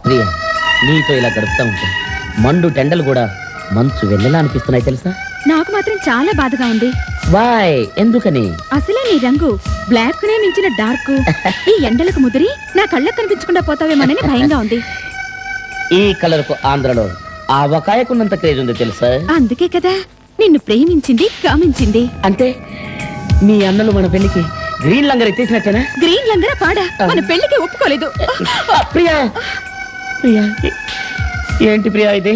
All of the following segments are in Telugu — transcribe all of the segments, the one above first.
ప్రియా, నీతో ఇలా గడుపుతా ఉంటే మండు టెండలు కూడా మంచు వెన్నెలా అనిపిస్తున్నాయి తెలుసా? నాకు మాత్రం చాలా బాధగా ఉంది. వాయ్, ఎందుకని? అసలే నీ రంగు బ్లాక్ నే మించిన డార్క్. ఈ ఎండలకు ముదిరి నా కళ్ళకు కనిపించకుండా పోతావేమోనని భయంగా ఉంది. ఈ కలర్ కు ఆంధ్రలో ఆ వకాయకున్నంత క్రేజ్ ఉంది తెలుసా? అందుకే కదా నిన్ను ప్రేమించింది, కామించింది. అంటే మీ అన్నలు మన పెళ్లికి గ్రీన్ లంగర్ ఎత్తేసినట్టేనా? గ్రీన్ లంగర పాడా మన పెళ్లికి ఒప్పుకోలేదు. ప్రియా, ప్రియా, ఏంటి ప్రియా ఇది?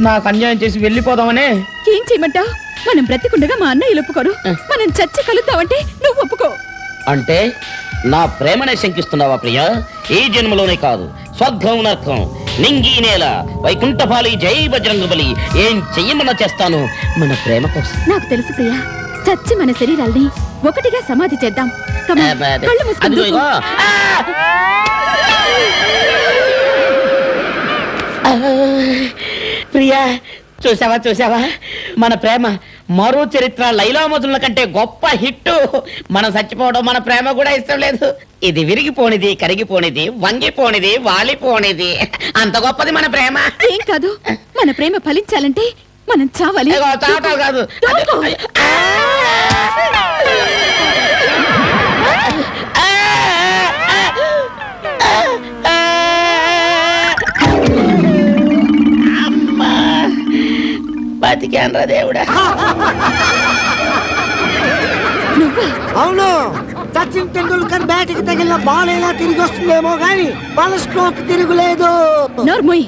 నాకు అన్యాయం చేసి వెళ్ళిపోదామనే? ఏం చేయమంటావు? మనం బ్రతికుండగా మా అన్నయ్యలు ఒప్పుకోరు. మనం చచ్చి కలుద్దామంటే నువ్వు ఒప్పుకో. అంటే నా ప్రేమనే శంకిస్తున్నావా ప్రియా? ఈ జన్మలోనే కాదు, స్వర్గం నరకం నింగి నేల వైకుంఠపాలి జై బజరంగబలి ఏం చెయ్యమన్నా చేస్తాను మన ప్రేమ కోసం. నాకు తెలుసు ప్రియా, చచ్చి మన శరీరాల్ని ఒకటిగా సమాధి చేద్దాం. Come on, కళ్ళు మూసుకొని అదిగో దూకు. ఇగో. ప్రియా, చూసావా చూసావా, మన ప్రేమ మరో చరిత్ర లైలా మధుల కంటే గొప్ప హిట్. మనం చచ్చిపోవడం మన ప్రేమ కూడా ఇష్టం లేదు. ఇది విరిగిపోనిది, కరిగిపోనిది, వంగిపోనిది, వాలిపోనిది, అంత గొప్పది మన ప్రేమ. ఏం కాదు, మన ప్రేమ ఫలించాలంటే మనం చావాలి. ఇగో, చావటం కాదు. దూకు. బతికాన్రా దేవుడా. నువ్వా? అవును, సచిన్ టెండూల్కర్ బ్యాట్కి తగిలిన బాల్ ఎలా తిరిగి వస్తుందేమో గానీ బాల్ స్ట్రోక్ తిరుగులేదు. నోర్మోయ్,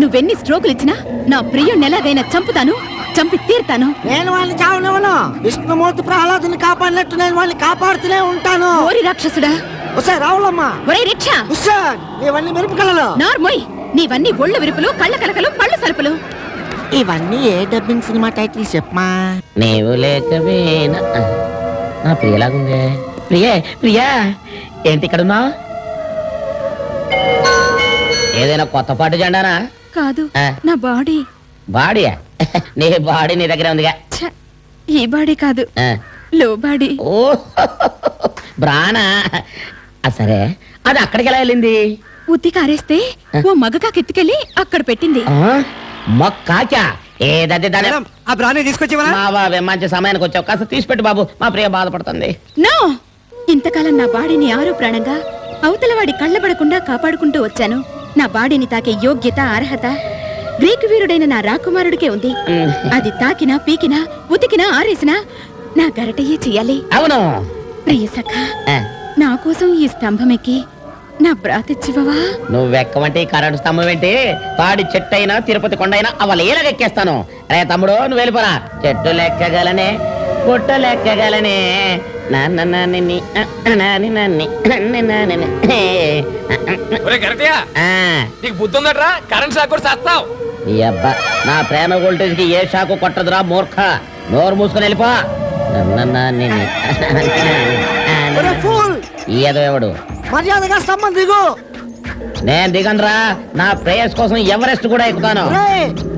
నువ్వెన్ని స్ట్రోకులు ఇచ్చినా నా ప్రియుణ్ణి ఎలాగైనా చంపుతాను, చంపి తీరుతాను. నేను వాళ్ళని చావనివ్వను. విష్ణుమూర్తి ప్రహ్లాదుని కాపాడినట్టు నేను వాళ్ళని కాపాడుతూనే ఉంటాను. ఓరి రాక్షసుడా! ఉసే రావులమ్మా, ఒరే రిక్షా! ఉస్సే ఇవన్నీ మెరుపుకలలో. నార్మోయ్, నీవన్నీ ఒళ్ళు విరుపులు, కళ్ళ కలకలు, పళ్ళు సరుపులు. ఇవన్నీ ఏ డబ్బింగ్ సినిమా టైటిల్ చెప్పమా? నీవు లేకవేనా నా ప్రియలాగుందే. ప్రియే, ప్రియా, ఏంటి ఇక్కడున్నా? ఏదైనా కొత్త పాటు జెండానా? కాదు, ఆ. నా బాడీ. బాడీయా? నీ బాడీ నీ దగ్గర ఉందిగా. ఛ, ఈ బాడీ కాదు, ఆ. లో బాడీ. ఓ బ్రానా? సరే, అది అక్కడికి ఎలా వెళ్ళింది? ఉత్తి కారేస్తే ఓ మగకాకెత్తుకెళ్ళి అక్కడ పెట్టింది. మొక్కాచా ఏదది దాని ఆ బ్రానీ తీసుకొచ్చేవా? మా బాబే, మంచి సమయానికి వచ్చావు. కాస్త తీసిపెట్టు బాబు, మా ప్రియ బాధపడుతుంది. నో! ఇంతకాలం నా బాడీని ఆరో ప్రాణంగా అవతలవాడి కళ్ళబడకుండా కాపాడుకుంటూ వచ్చాను. నా బాడీని తాకే యోగ్యత, అర్హత గ్రీకు వీరుడైన నా రాకుమారుడికే ఉంది. అది తాకినా, పీకినా, ఉతికినా, ఆరేసినా నా గరటయ్యే చెయ్యాలి. అవును. ప్రియ సఖా, నా కోసం ఈ స్తంభం ఎక్కి నా బ్రాతిచ్చివవా? నువ్వెక్కమంటే ఈ కరెంటు స్తంభం ఏంటి? తాడి చెట్టు అయినా తిరుపతి కొండ అయినా అవలు ఎక్కేస్తాను. రే తమ్ముడు, నువ్వు వెళ్ళిపోరా. చెట్టు లెక్కగలనే, పుట్ట లెక్కగలనే, ఈ అబ్బా, నా ప్రేమ వోల్టేజ్ కి ఏ షాకు కొట్టదురా మూర్ఖ. నోరు మూసుకొని వెళ్ళిపో. ఏదో ఎవడు మర్యాదగా స్తంభం దిగు. నేను దిగనరా. నా ప్రేయస్ కోసం ఎవరెస్ట్ కూడా ఎక్కుతాను.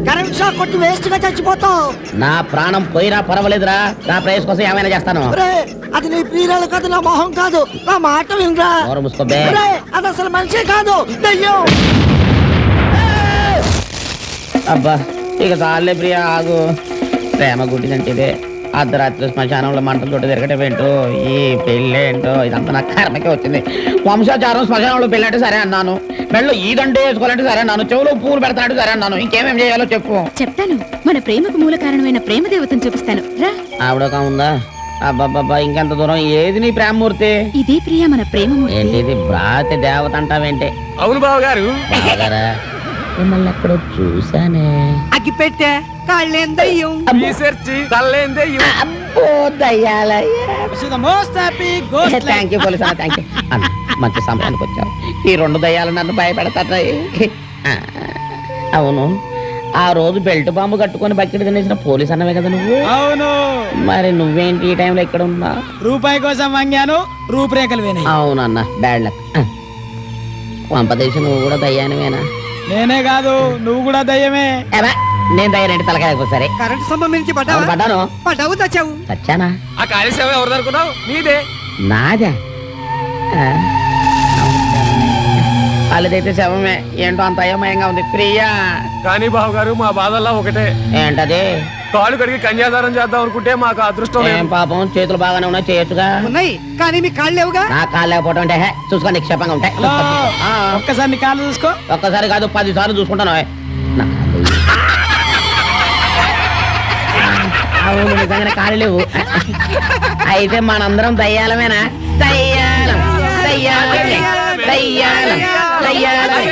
కరెంట్ షాక్ కొట్టి వేస్ట్ గా చచ్చిపోతావు. నా ప్రాణం పోయినా పర్వాలేదురా. నా ప్రేయస్ కోసం ఏమైనా చేస్తాను. అది నీ ప్రియురాలు కాదు, నా మొహం కాదు. నా మాట వినరా. నోరు మూసుకోబే. అది అసలు మనిషే కాదు, దెయ్యం. అబ్బా, ఇక చాలే ప్రియా, ఆగు. ప్రేమ గుడ్డిదంటే ఇదే. అర్ధరాత్రి శ్మశానంలో మంటలు తోటి తిరగటమేంటో, ఈ పెళ్ళేంటో, ఇదంతా నా కర్మకే వచ్చింది. వంశాచారం శ్మశానంలో పెళ్ళంటే సరే అన్నాను, మెళ్ళలో ఈ దండే వేసుకోవాలంటే సరే అన్నాను, చెవులో పూలు పెడతానంటే సరే అన్నాను. ఇంకేమేం చేయాలో చెప్పు. చెప్తాను. మన ప్రేమకు మూల కారణమైన ప్రేమ దేవతను చూపిస్తాను రా. ఆవిడగా ఉందా? అబ్బాబ్బా, ఇంకెంత దూరం? ఏది నీ ప్రేమమూర్తి? ఇదే ప్రియ, మన ప్రేమమూర్తి. ఏంటి ఇది భ్రాతి దేవత అంటావేంటి? అవును బావగారు. బావగారా, మిమ్మల్ని ఎక్కడో చూసానే. అగ్గి పెట్టే కాళ్ళేం దయ్యం. అబ్బో, దయ్యాలయ్యా. Thank you police, thank you. మంచి సమయానికి వచ్చావు. ఈ రెండు దయ్యాలు నన్ను భయపెడతాయి. అవును, ఆ రోజు బెల్ట్ బాంబు కట్టుకొని బకెట్ తినేసిన పోలీస్ అన్నవే కదా నువ్వు? అవును. మరి నువ్వేంటి ఈ టైంలో ఇక్కడ ఉన్నా? రూపాయి కోసం వంగాను, రూపురేఖలు వినాయి. అవునన్నా, బ్యాడ్ లక్. పంపదేశం నువ్వు కూడా దయ్యానివేనా? నేనే కాదు, నువ్వు కూడా దయ్యమే. నేను దయ్యానంటే తలకాయ సరే. కరెంట్ స్తంభం నుంచి పడ్డాను. పడ్డావు, తెచ్చావు. చచ్చానా? ఆ కాళేశ్వరం ఎవరు అనుకున్నావు? నీదే. నాదా? వాళ్ళదైతే శవమే. ఏంటో అంత అయోమయంగా ఉంది. ప్రియా కానీ బావగారు మా బాధల్లా ఒకటే. ఏంటది? కాళ్ళు కడిగి కన్యాదానం చేద్దాం అనుకుంటే మాకు అదృష్టం ఏం లేదు. పాపం, చేతులు బాగానే ఉన్నాయి, చేయొచ్చుగా. ఉన్నాయి కానీ మీ కాళ్ళు లేవుగా. నా కాళ్ళు లేకపోవడం అంటే చూసుకో, నిక్షేపంగా ఉంటాయి. హలో, ఆ, ఒక్కసారి నీ కాళ్ళు చూసుకో. ఒక్కసారి కాదు 10 సార్లు చూసుకుంటాను. నా కాళ్ళు. అవును, నిజంగానే కాళ్ళు లేవు. అయితే మనందరం దయ్యాలమేనా? దయ్యాలం దయ్యాలం దయ్యాలం దయ్యాలం